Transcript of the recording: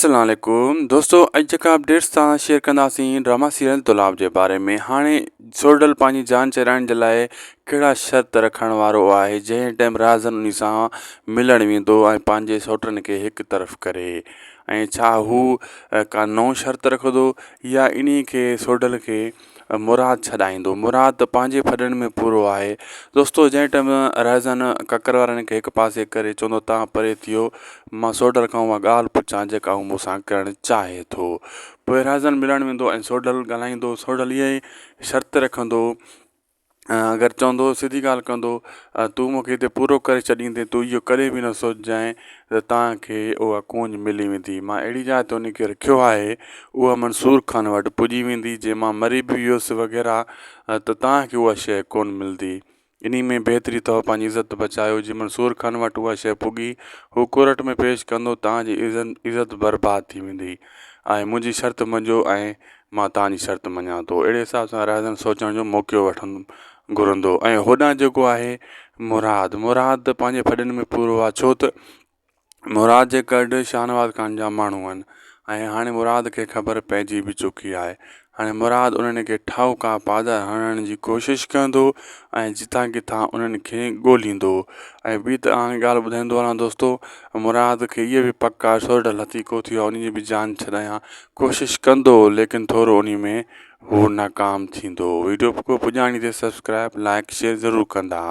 अस्सलाम वालेकुम दोस्तों, अॼु जेका अपडेट्स तव्हां शेयर कंदासीं ड्रामा सीरियल दुलाब जे बारे में। हाणे सोडल पंहिंजी जान चराइण जे लाइ कहिड़ा शर्त रखण वारो आहे, जंहिं टाइम राज़न उन सां मिलणु वेंदो ऐं पंहिंजे सौटनि खे हिकु तरफ़ करे, ऐं छा हू का नओं शर्त रखंदो या इन्ही खे सोडल खे मुराद छॾाईंदो। मुराद त पंहिंजे फॾनि में पूरो आहे दोस्तों। जंहिं टाइम राज़न ककर वारनि खे हिकु पासे करे चवंदो तव्हां परे थियो, मां सोडल खां उहा ॻाल्हि पुछां जेका हू मूंसां करणु चाहे थो। पोइ राज़न मिलणु वेंदो ऐं सोडल ॻाल्हाईंदो। सोडल इहा ई शर्त रखंदो, अगरि चवंदो सिधी ॻाल्हि कंदो, तूं मूंखे हिते पूरो करे छॾींदे, तूं इहो कॾहिं बि न सोचिजांइ त तव्हांखे उहा कूंज मिली वेंदी। मां अहिड़ी जाइ ते उनखे रखियो आहे, उहा मंसूर खान वटि पुॼी वेंदी। जे मां मरी बि वियुसि वग़ैरह त तव्हांखे उहा शइ कोन मिलंदी। इन में बहितरी अथव पंहिंजी इज़त बचायो। जे मंसूर खान वटि उहा शइ पुॻी, हू कोर्ट में पेश कंदो, तव्हांजी इज़त बर्बादु थी वेंदी। ऐं मुंहिंजी शर्त मञो ऐं मां तव्हांजी शर्त मञा थो। अहिड़े हिसाब सां राज़न सोचण जो मौक़ो घुरंदो। ऐं होॾां जेको आहे मुराद त पंहिंजे फॾनि में पूरो आहे, छो त मुराद जे गॾु शाहनवाज़ खान जा माण्हू आहिनि ऐं हाणे मुराद खे ख़बर पइजी बि चुकी आहे। हाणे मुराद उन्हनि खे ठाहूका पादर हणण जी कोशिशि कंदो ऐं जितां किथां उन्हनि खे ॻोल्हींदो। ऐं ॿी त हाणे ॻाल्हि ॿुधाईंदो हलां दोस्तो, मुराद खे इहे बि पक आहे सोडल हथी कोथी आहे, उन जी बि जान छॾायां कोशिशि कंदो, लेकिन थोरो उन में हू नाकाम थींदो। वीडियो को पुॼाणी ते सब्सक्राइब लाइक शेयर ज़रूरु कंदा।